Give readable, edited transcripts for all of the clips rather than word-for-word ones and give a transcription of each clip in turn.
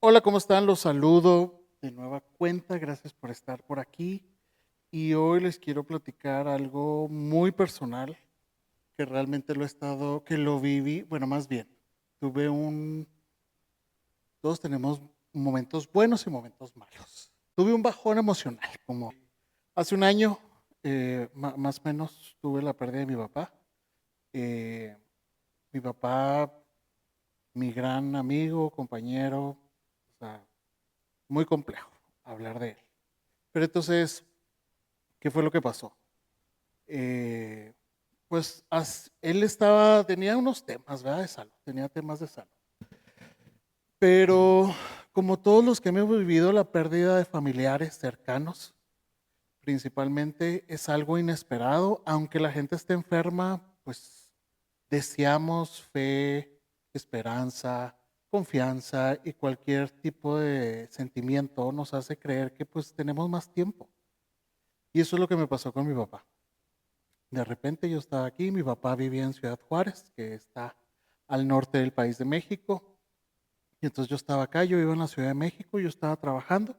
Hola, ¿cómo están? Los saludo de nueva cuenta. Gracias por estar por aquí. Y hoy les quiero platicar algo muy personal que realmente que lo viví, bueno, más bien, tuve un, todos tenemos momentos buenos y momentos malos. Tuve un bajón emocional, como hace un año, más o menos, tuve la pérdida de mi papá. Eh, Mi papá, mi gran amigo, compañero, o sea, muy complejo hablar de él. Pero entonces, ¿qué fue lo que pasó? Eh, tenía unos temas, ¿verdad? De salud, tenía temas de salud. Pero como todos los que hemos vivido la pérdida de familiares cercanos, principalmente es algo inesperado, aunque la gente esté enferma, pues deseamos fe, esperanza, confianza y cualquier tipo de sentimiento nos hace creer que pues tenemos más tiempo. Y eso es lo que me pasó con mi papá. De repente yo estaba aquí, mi papá vivía en Ciudad Juárez, que está al norte del país de México, y entonces yo estaba acá, yo iba en la Ciudad de México, yo estaba trabajando.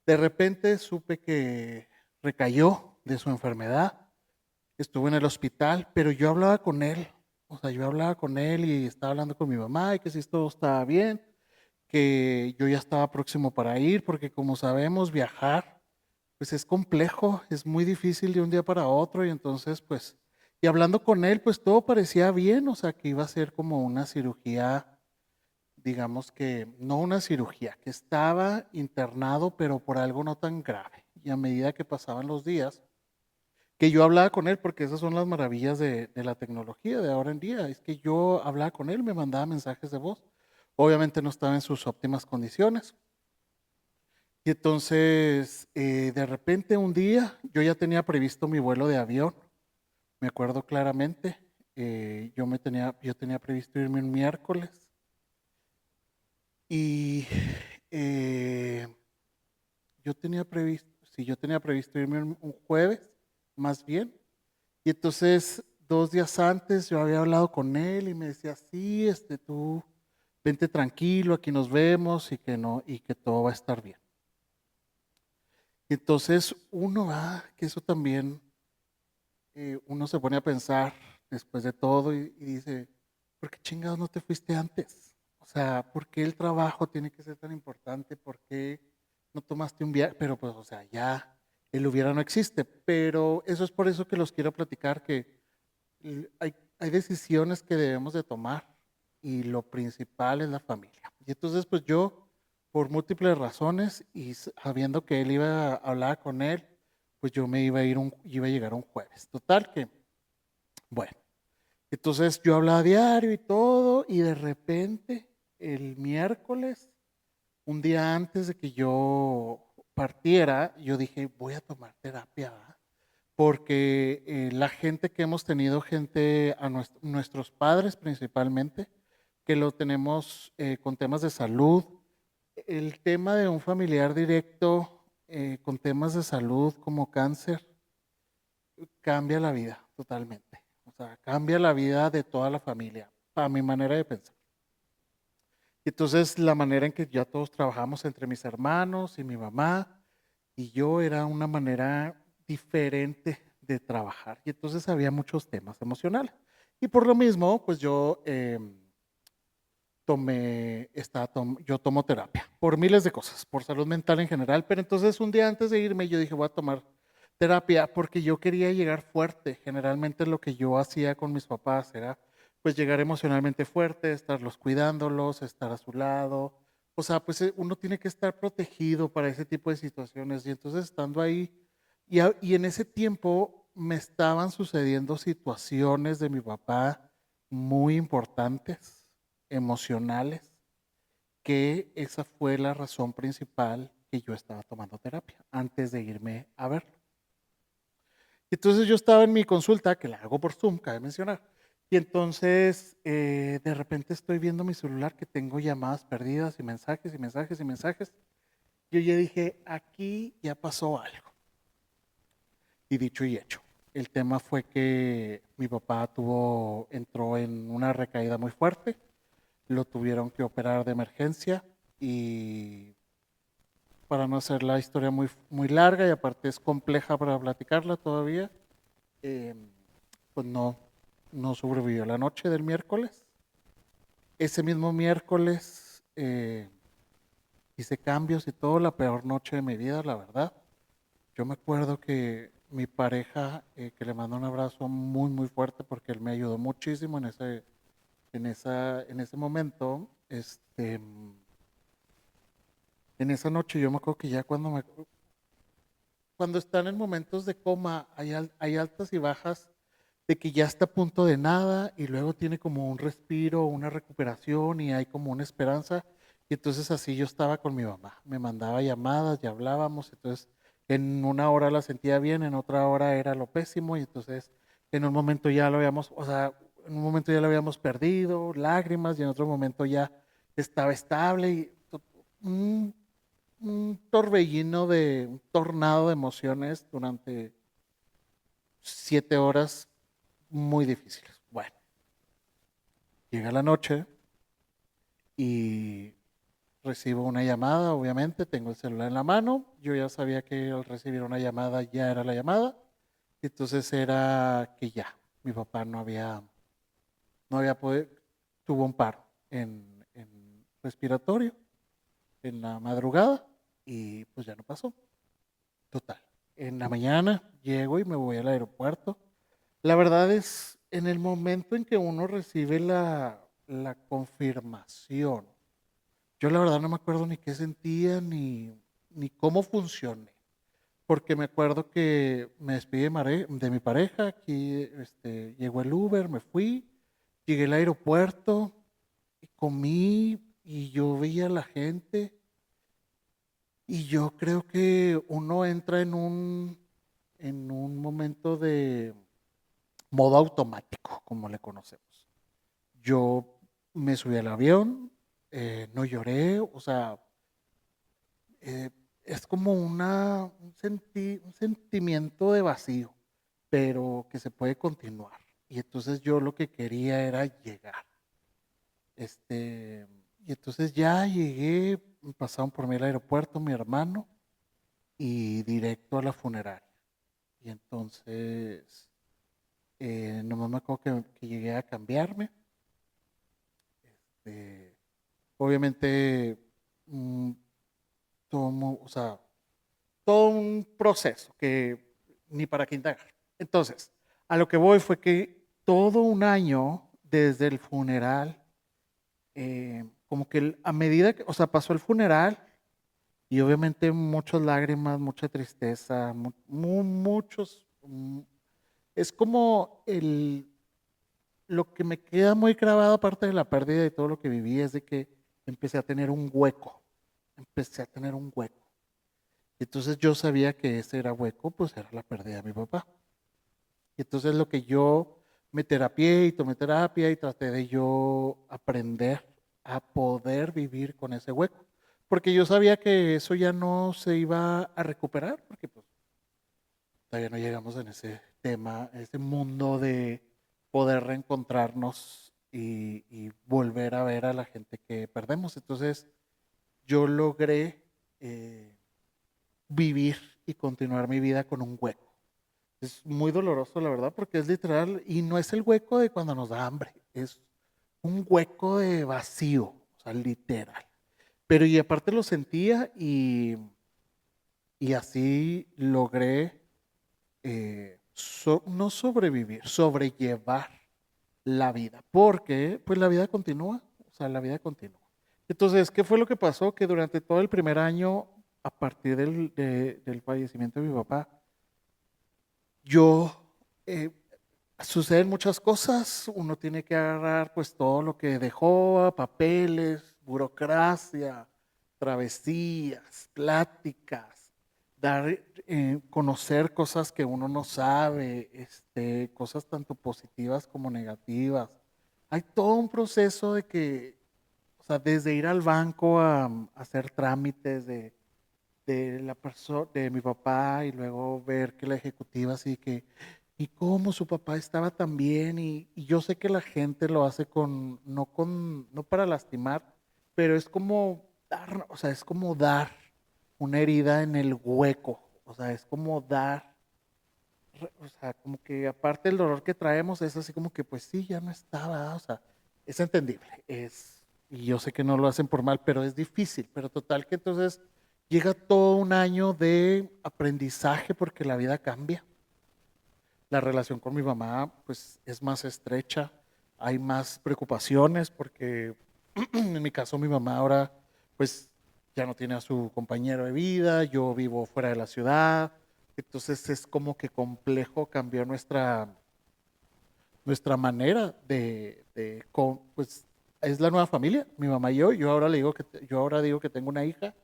De repente supe que recayó de su enfermedad, estuvo en el hospital, pero yo hablaba con él, o sea, yo hablaba con él y estaba hablando con mi mamá y que si todo estaba bien, que yo ya estaba próximo para ir, porque como sabemos, viajar pues es complejo, es muy difícil de un día para otro y entonces pues, y hablando con él, pues todo parecía bien, o sea, que iba a ser como una cirugía, digamos que no una cirugía, que estaba internado, pero por algo no tan grave. Y a medida que pasaban los días, que yo hablaba con él, porque esas son las maravillas de la tecnología de ahora en día, es que yo hablaba con él, me mandaba mensajes de voz. Obviamente no estaba en sus óptimas condiciones, y entonces, de repente un día, yo ya tenía previsto mi vuelo de avión, me acuerdo claramente, yo tenía previsto irme un miércoles y eh, yo tenía previsto irme un jueves, más bien, y entonces 2 días antes yo había hablado con él y me decía, sí, tú vente tranquilo, aquí nos vemos y que no, y que todo va a estar bien. Y entonces uno va, que eso también uno se pone a pensar después de todo y dice, ¿por qué chingados no te fuiste antes? O sea, ¿por qué el trabajo tiene que ser tan importante? ¿Por qué no tomaste un viaje? Pero pues, o sea, ya el hubiera no existe. Pero eso es por eso que los quiero platicar, que hay decisiones que debemos de tomar y lo principal es la familia. Y entonces, pues yo, por múltiples razones y sabiendo que él iba a hablar con él, pues yo me iba a llegar un jueves. Total que, bueno, entonces yo hablaba diario y todo, y de repente, el miércoles, un día antes de que yo partiera, yo dije, voy a tomar terapia, ¿verdad? Porque la gente que hemos tenido, nuestros padres principalmente, que lo tenemos con temas de salud, el tema de un familiar directo con temas de salud como cáncer, cambia la vida totalmente. O sea, cambia la vida de toda la familia, a mi manera de pensar. Entonces, la manera en que ya todos trabajamos entre mis hermanos y mi mamá y yo era una manera diferente de trabajar. Y entonces había muchos temas emocionales. Y por lo mismo, pues yo tomo terapia por miles de cosas, por salud mental en general. Pero entonces un día antes de irme, yo dije, voy a tomar terapia porque yo quería llegar fuerte. Generalmente lo que yo hacía con mis papás era pues llegar emocionalmente fuerte, estarlos cuidándolos, estar a su lado. O sea, pues uno tiene que estar protegido para ese tipo de situaciones. Y entonces estando ahí, y en ese tiempo me estaban sucediendo situaciones de mi papá muy importantes, emocionales, que esa fue la razón principal que yo estaba tomando terapia antes de irme a verlo. Entonces yo estaba en mi consulta, que la hago por Zoom, cabe mencionar, y entonces de repente estoy viendo mi celular que tengo llamadas perdidas y mensajes y mensajes y mensajes. Yo ya dije, aquí ya pasó algo. Y dicho y hecho, el tema fue que mi papá entró en una recaída muy fuerte, lo tuvieron que operar de emergencia y para no hacer la historia muy, muy larga y aparte es compleja para platicarla todavía, eh, pues no sobrevivió la noche del miércoles. Ese mismo miércoles hice cambios y todo, la peor noche de mi vida, la verdad. Yo me acuerdo que mi pareja, que le mando un abrazo muy, muy fuerte porque él me ayudó muchísimo en ese momento, en esa noche yo me acuerdo que ya cuando están en momentos de coma, hay altas y bajas de que ya está a punto de nada y luego tiene como un respiro, una recuperación y hay como una esperanza. Y entonces así yo estaba con mi mamá. Me mandaba llamadas y hablábamos. Entonces en una hora la sentía bien, en otra hora era lo pésimo y entonces en un momento ya lo habíamos, o sea, en un momento ya lo habíamos perdido, lágrimas y en otro momento ya estaba estable y un, un torbellino un tornado de emociones durante 7 horas muy difíciles. Bueno, llega la noche y recibo una llamada, obviamente, tengo el celular en la mano, yo ya sabía que al recibir una llamada ya era la llamada, entonces era que ya, mi papá no había podido, tuvo un paro en respiratorio en la madrugada y pues ya no pasó. Total. En la mañana llego y me voy al aeropuerto. La verdad es, en el momento en que uno recibe la confirmación, yo la verdad no me acuerdo ni qué sentía ni cómo funcioné, porque me acuerdo que me despedí de mi pareja, aquí llegó el Uber, me fui, llegué al aeropuerto, y comí y yo veía a la gente y yo creo que uno entra en un momento de modo automático, como le conocemos. Yo me subí al avión, no lloré, o sea, eh, es como un sentimiento de vacío, pero que se puede continuar. Y entonces yo lo que quería era llegar. Este, y entonces ya llegué, pasaron por mí al aeropuerto, mi hermano, y directo a la funeraria. Y entonces, nomás me acuerdo que llegué a cambiarme. eh, Obviamente, mm, o sea, todo un proceso que ni para qué indagar. Entonces, a lo que voy fue que todo un año desde el funeral, como que a medida que, o sea, pasó el funeral y obviamente muchas lágrimas, mucha tristeza, muchos, es como lo que me queda muy grabado aparte de la pérdida y todo lo que viví es de que empecé a tener un hueco, empecé a tener un hueco. Entonces yo sabía que ese era hueco, pues era la pérdida de mi papá. Y entonces lo que yo me terapié y tomé terapia y traté de yo aprender a poder vivir con ese hueco. Porque yo sabía que eso ya no se iba a recuperar, porque pues todavía no llegamos en ese tema, en ese mundo de poder reencontrarnos y volver a ver a la gente que perdemos. Entonces yo logré vivir y continuar mi vida con un hueco. Es muy doloroso, la verdad, porque es literal y no es el hueco de cuando nos da hambre, es un hueco de vacío, o sea, literal. Pero y aparte lo sentía y así logré no sobrevivir, sobrellevar la vida, porque pues la vida continúa, o sea, la vida continúa. Entonces, ¿qué fue lo que pasó? Que durante todo el primer año, a partir del fallecimiento de mi papá, yo, eh, suceden muchas cosas, uno tiene que agarrar pues todo lo que dejó, papeles, burocracia, travesías, pláticas, dar, conocer cosas que uno no sabe, cosas tanto positivas como negativas. Hay todo un proceso de que, o sea, desde ir al banco a hacer trámites de la persona, de mi papá, y luego ver que la ejecutiva así que, y cómo su papá estaba tan bien, y yo sé que la gente lo hace no para lastimar, pero es como dar, o sea, es como dar una herida en el hueco, o sea, es como dar, o sea, como que aparte del dolor que traemos, es así como que, pues sí, ya no estaba, o sea, es entendible, y yo sé que no lo hacen por mal, pero es difícil, pero total que entonces llega todo un año de aprendizaje porque la vida cambia. La relación con mi mamá, pues, es más estrecha, hay más preocupaciones porque en mi caso mi mamá ahora, pues, ya no tiene a su compañero de vida, yo vivo fuera de la ciudad, entonces es como que complejo cambiar nuestra manera pues, es la nueva familia, mi mamá y yo ahora le digo yo ahora digo que tengo una hija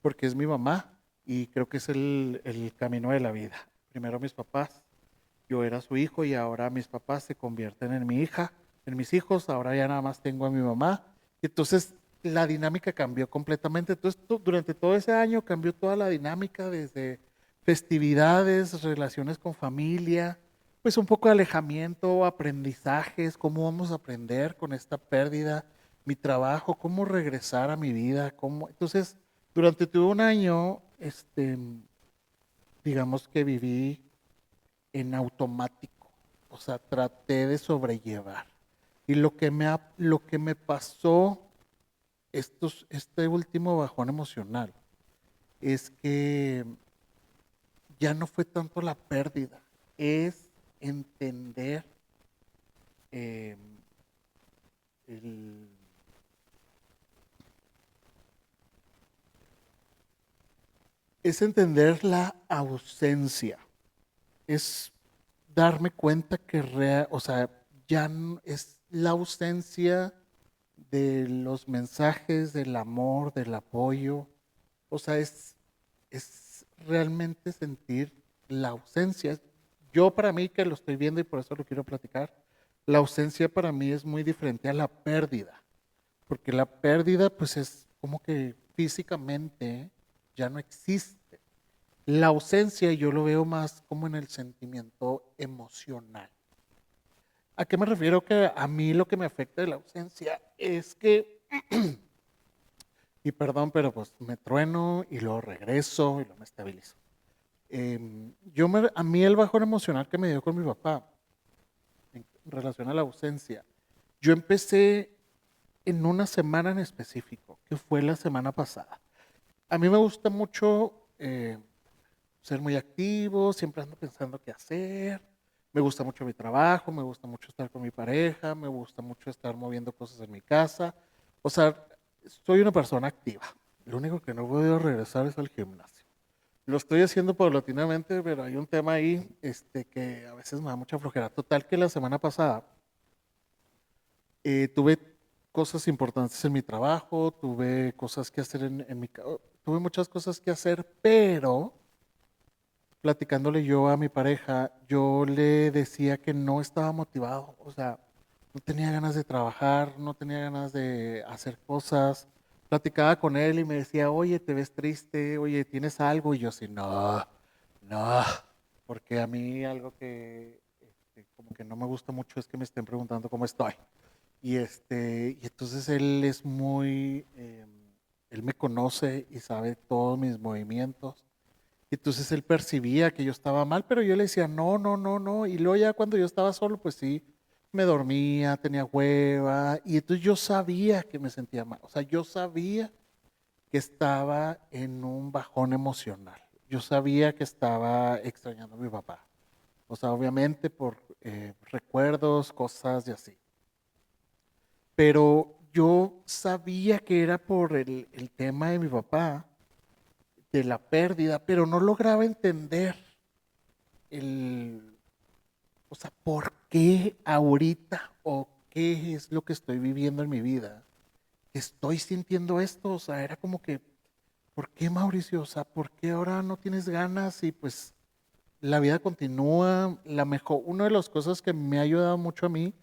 porque es mi mamá y creo que es el camino de la vida. Primero mis papás, yo era su hijo y ahora mis papás se convierten en mi hija, en mis hijos, ahora ya nada más tengo a mi mamá. Y entonces la dinámica cambió completamente. Entonces durante todo ese año cambió toda la dinámica desde festividades, relaciones con familia, pues un poco de alejamiento, aprendizajes, cómo vamos a aprender con esta pérdida, mi trabajo, cómo regresar a mi vida, cómo. Entonces, durante todo un año, digamos que viví en automático. O sea, traté de sobrellevar. Y lo que me pasó este último bajón emocional es que ya no fue tanto la pérdida, es entender eh, el- es entender la ausencia, es darme cuenta que o sea, es la ausencia de los mensajes, del amor, del apoyo. O sea, es realmente sentir la ausencia. Yo para mí que lo estoy viendo y por eso lo quiero platicar, la ausencia para mí es muy diferente a la pérdida, porque la pérdida pues es como que físicamente ya no existe. La ausencia yo lo veo más como en el sentimiento emocional. ¿A qué me refiero? Que a mí lo que me afecta de la ausencia es que, y perdón, pero pues me trueno y luego regreso y luego me estabilizo. A mí el bajón emocional que me dio con mi papá en relación a la ausencia, yo empecé en una semana en específico, que fue la semana pasada. A mí me gusta mucho ser muy activo, siempre ando pensando qué hacer. Me gusta mucho mi trabajo, me gusta mucho estar con mi pareja, me gusta mucho estar moviendo cosas en mi casa. O sea, soy una persona activa. Lo único que no puedo regresar es al gimnasio. Lo estoy haciendo paulatinamente, pero hay un tema ahí que a veces me da mucha flojera. Total que la semana pasada tuve cosas importantes en mi trabajo, tuve cosas que hacer tuve muchas cosas que hacer, pero platicándole yo a mi pareja, yo le decía que no estaba motivado, o sea, no tenía ganas de trabajar, no tenía ganas de hacer cosas. Platicaba con él y me decía, oye, te ves triste, oye, ¿tienes algo? Y yo así, no, no, porque a mí algo que como que no me gusta mucho es que me estén preguntando cómo estoy. Y entonces él me conoce y sabe todos mis movimientos. Y entonces él percibía que yo estaba mal, pero yo le decía, no, no, no, no. Y luego ya cuando yo estaba solo, pues sí, me dormía, tenía hueva. Y entonces yo sabía que me sentía mal. O sea, yo sabía que estaba en un bajón emocional. Yo sabía que estaba extrañando a mi papá. O sea, obviamente por recuerdos, cosas y así. Pero yo sabía que era por el tema de mi papá, de la pérdida, pero no lograba entender el, o sea, ¿por qué ahorita o qué es lo que estoy viviendo en mi vida? Estoy sintiendo esto, o sea, era como que, ¿por qué Mauricio? O sea, ¿por qué ahora no tienes ganas? Y pues la vida continúa, una de las cosas que me ha ayudado mucho a mí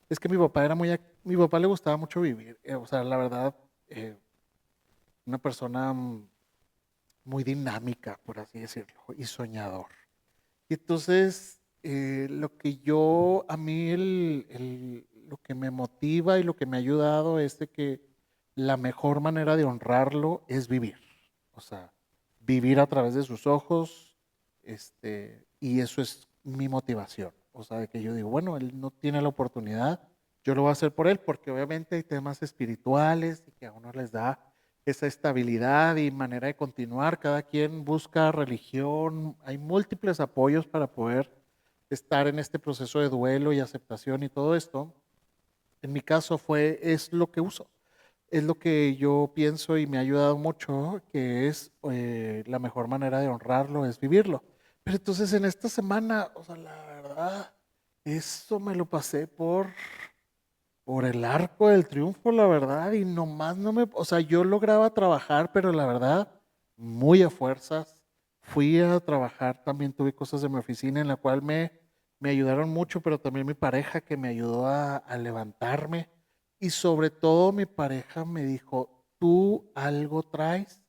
es que mi papá le gustaba mucho vivir, o sea, la verdad, eh, una persona muy dinámica, por así decirlo, y soñador. Y entonces, a mí lo que me motiva y lo que me ha ayudado es de que la mejor manera de honrarlo es vivir. O sea, vivir a través de sus ojos, y eso es mi motivación. O sea, de que yo digo, bueno, él no tiene la oportunidad, yo lo voy a hacer por él, porque obviamente hay temas espirituales y que a uno les da esa estabilidad y manera de continuar. Cada quien busca religión, hay múltiples apoyos para poder estar en este proceso de duelo y aceptación y todo esto. En mi caso es lo que uso, es lo que yo pienso y me ha ayudado mucho, que es la mejor manera de honrarlo, es vivirlo. Pero entonces en esta semana, o sea, la verdad, eso me lo pasé por el arco del triunfo, la verdad, y nomás no me, o sea, yo lograba trabajar, pero la verdad, muy a fuerzas. Fui a trabajar, también tuve cosas de mi oficina en la cual me ayudaron mucho, pero también mi pareja que me ayudó a levantarme. Y sobre todo mi pareja me dijo, tú algo traes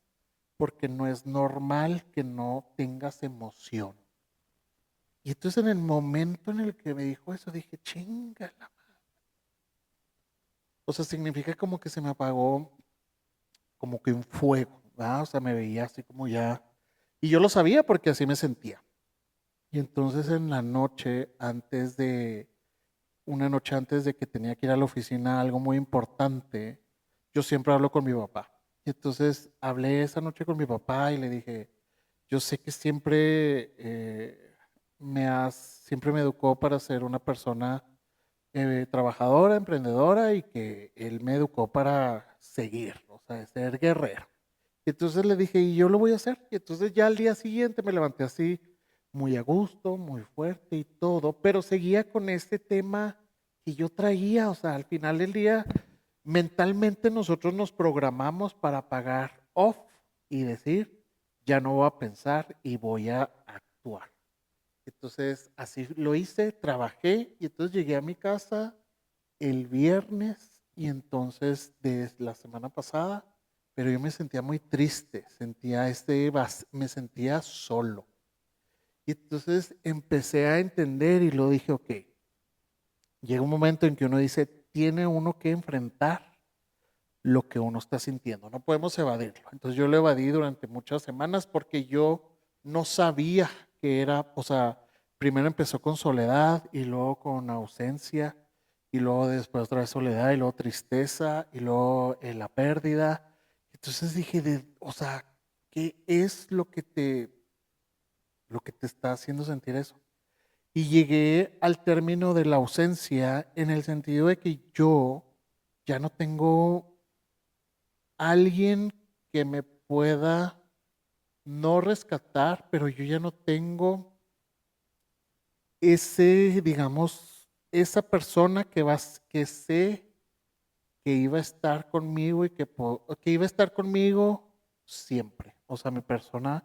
porque no es normal que no tengas emoción. Y entonces en el momento en el que me dijo eso, dije, chingala. O sea, significa como que se me apagó como que un fuego, ¿verdad? O sea, me veía así como ya. Y yo lo sabía porque así me sentía. Y entonces en la noche, una noche antes de que tenía que ir a la oficina, algo muy importante, yo siempre hablo con mi papá. Y entonces hablé esa noche con mi papá y le dije, yo sé que siempre me educó para ser una persona trabajadora, emprendedora y que él me educó para seguir, o sea, ser guerrero. Y entonces le dije, y yo lo voy a hacer. Y entonces ya al día siguiente me levanté así, muy a gusto, muy fuerte y todo, pero seguía con este tema que yo traía, o sea, al final del día, mentalmente nosotros nos programamos para apagar off y decir, ya no voy a pensar y voy a actuar. Entonces, así lo hice, trabajé y entonces llegué a mi casa el viernes y entonces desde la semana pasada, pero yo me sentía muy triste, me sentía solo. Y entonces empecé a entender y lo dije, ok, llega un momento en que uno dice, tiene uno que enfrentar lo que uno está sintiendo, no podemos evadirlo. Entonces yo lo evadí durante muchas semanas porque yo no sabía que era, o sea, primero empezó con soledad y luego con ausencia y luego después otra vez soledad y luego tristeza y luego la pérdida. Entonces dije, o sea, ¿qué es lo que te está haciendo sentir eso? Y llegué al término de la ausencia en el sentido de que yo ya no tengo alguien que me pueda no rescatar, pero yo ya no tengo digamos, esa persona que sé que iba a estar conmigo y que iba a estar conmigo siempre. O sea, mi persona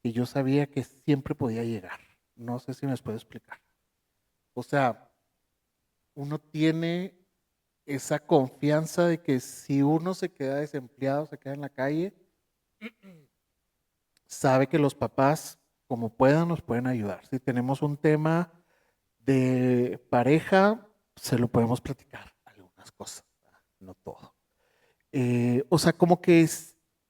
que yo sabía que siempre podía llegar. No sé si me puede explicar. O sea, uno tiene esa confianza de que si uno se queda desempleado, se queda en la calle, sabe que los papás, como puedan, nos pueden ayudar. Si tenemos un tema de pareja, se lo podemos platicar, algunas cosas, ¿verdad? No todo. O sea, como que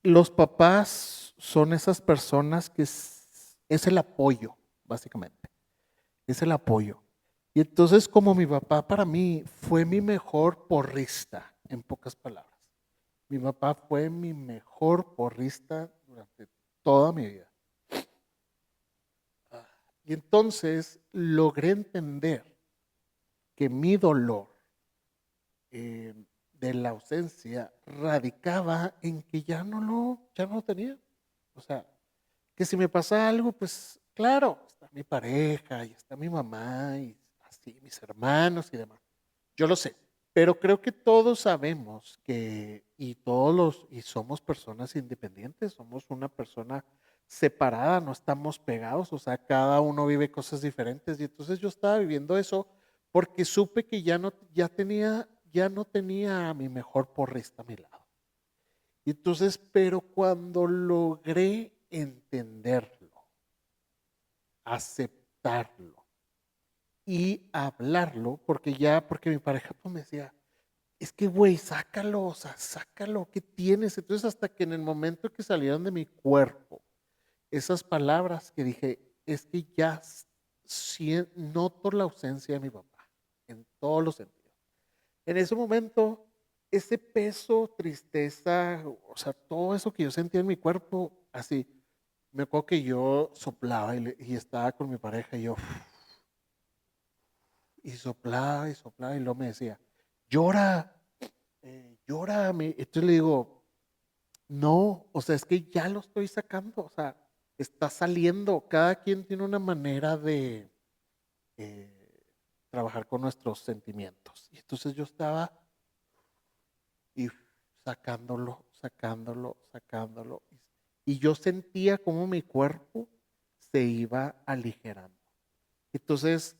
los papás son esas personas que es el apoyo, básicamente. Es el apoyo. Y entonces, como mi papá para mí fue mi mejor porrista, en pocas palabras. Mi papá fue mi mejor porrista durante toda mi vida. Y entonces logré entender que mi dolor eh, de la ausencia radicaba en que ya no lo tenía. O sea, que si me pasa algo, pues claro, está mi pareja y está mi mamá y así, mis hermanos y demás. Yo lo sé, pero creo que todos sabemos y somos personas independientes, somos una persona separada, no estamos pegados, o sea, cada uno vive cosas diferentes y entonces yo estaba viviendo eso porque supe que ya no tenía a mi mejor porrista a mi lado. Y entonces, pero cuando logré entenderlo, aceptarlo y hablarlo, porque mi pareja pues, me decía, es que, güey, sácalo, o sea, sácalo, ¿qué tienes? Entonces, hasta que en el momento que salieron de mi cuerpo esas palabras que dije, es que ya noto la ausencia de mi papá, en todos los sentidos. En ese momento, ese peso, tristeza, o sea, todo eso que yo sentía en mi cuerpo, así, me acuerdo que yo soplaba y estaba con mi pareja y yo, y soplaba, y luego me decía, llora, llora. Entonces le digo, no, o sea, es que ya lo estoy sacando, o sea, está saliendo. Cada quien tiene una manera de eh, trabajar con nuestros sentimientos. Y entonces yo estaba y sacándolo, sacándolo, sacándolo. Y yo sentía como mi cuerpo se iba aligerando. Entonces,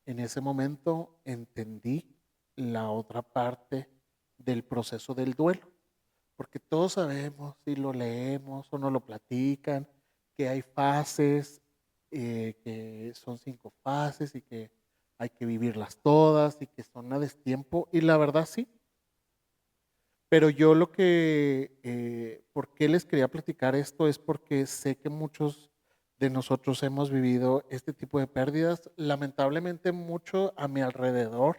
en ese momento entendí la otra parte del proceso del duelo, porque todos sabemos, si lo leemos o nos lo platican, que hay fases, que son 5 fases y que hay que vivirlas todas y que son a destiempo, y la verdad sí. Pero yo ¿por qué les quería platicar esto? Es porque sé que muchos de nosotros hemos vivido este tipo de pérdidas. Lamentablemente mucho a mi alrededor.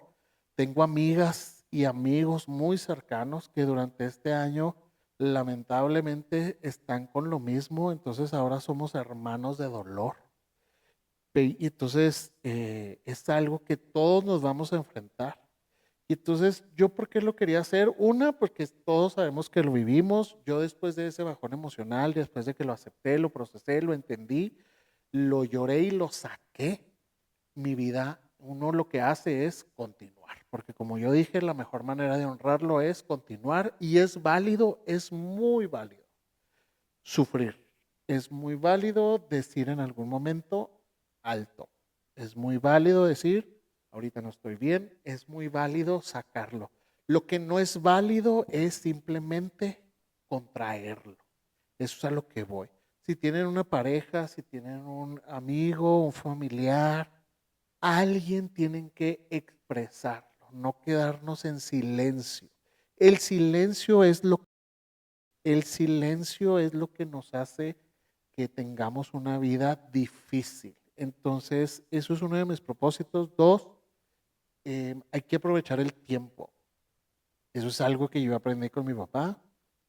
Tengo amigas y amigos muy cercanos que durante este año lamentablemente están con lo mismo. Entonces ahora somos hermanos de dolor. Y entonces es algo que todos nos vamos a enfrentar. Y entonces, ¿yo por qué lo quería hacer? Una, porque todos sabemos que lo vivimos. Yo después de ese bajón emocional, después de que lo acepté, lo procesé, lo entendí, lo lloré y lo saqué. Mi vida, uno lo que hace es continuar, porque como yo dije, la mejor manera de honrarlo es continuar y es válido, es muy válido sufrir. Es muy válido decir en algún momento alto. Es muy válido decir, ahorita no estoy bien. Es muy válido sacarlo. Lo que no es válido es simplemente contraerlo. Eso es a lo que voy. Si tienen una pareja, si tienen un amigo, un familiar, alguien tienen que expresarlo, no quedarnos en silencio. El silencio es lo el silencio es lo que nos hace que tengamos una vida difícil. Entonces, eso es uno de mis propósitos. Dos, hay que aprovechar el tiempo. Eso es algo que yo aprendí con mi papá.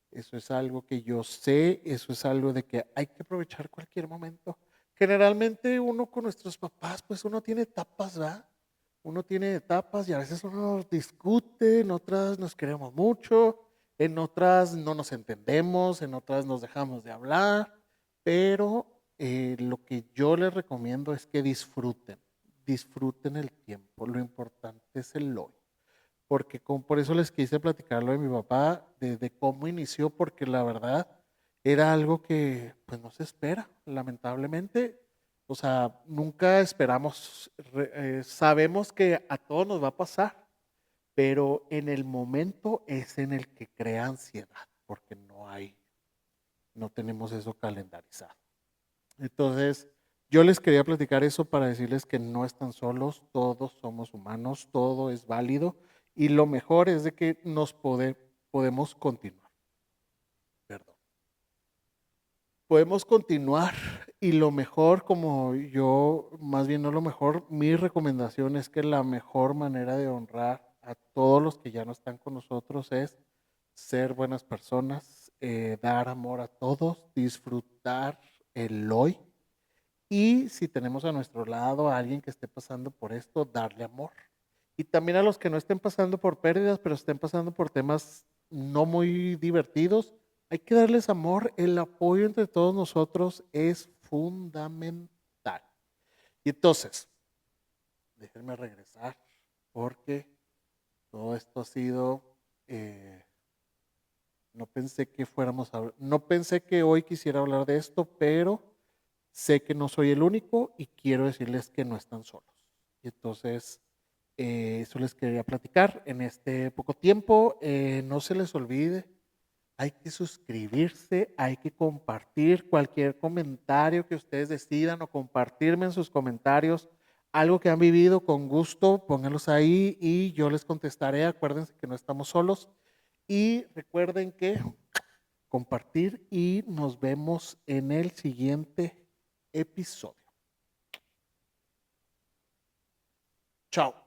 Eso es algo que yo sé. Eso es algo de que hay que aprovechar cualquier momento. Generalmente uno con nuestros papás, pues uno tiene etapas, ¿verdad? Uno tiene etapas y a veces uno discute, en otras nos queremos mucho, en otras no nos entendemos, en otras nos dejamos de hablar, pero lo que yo les recomiendo es que disfruten, disfruten el tiempo. Lo importante es el hoy, porque por eso les quise platicar lo de mi papá, de cómo inició, porque la verdad era algo que pues no se espera, lamentablemente. O sea, nunca esperamos, sabemos que a todos nos va a pasar, pero en el momento es en el que crea ansiedad, porque no tenemos eso calendarizado. Entonces, yo les quería platicar eso para decirles que no están solos, todos somos humanos, todo es válido y lo mejor es de que podemos continuar, perdón. Podemos continuar y lo mejor, como yo, más bien no lo mejor, mi recomendación es que la mejor manera de honrar a todos los que ya no están con nosotros es ser buenas personas, dar amor a todos, disfrutar el hoy. Y si tenemos a nuestro lado a alguien que esté pasando por esto, darle amor. Y también a los que no estén pasando por pérdidas, pero estén pasando por temas no muy divertidos, hay que darles amor. El apoyo entre todos nosotros es fundamental. Y entonces, déjenme regresar porque todo esto ha sido, eh, no pensé que hoy quisiera hablar de esto, pero sé que no soy el único y quiero decirles que no están solos. Y entonces, eso les quería platicar en este poco tiempo. No se les olvide, hay que suscribirse, hay que compartir cualquier comentario que ustedes decidan o compartirme en sus comentarios. algo que han vivido, con gusto, pónganlos ahí y yo les contestaré. Acuérdense que no estamos solos y recuerden que compartir y nos vemos en el siguiente episodio. Chao.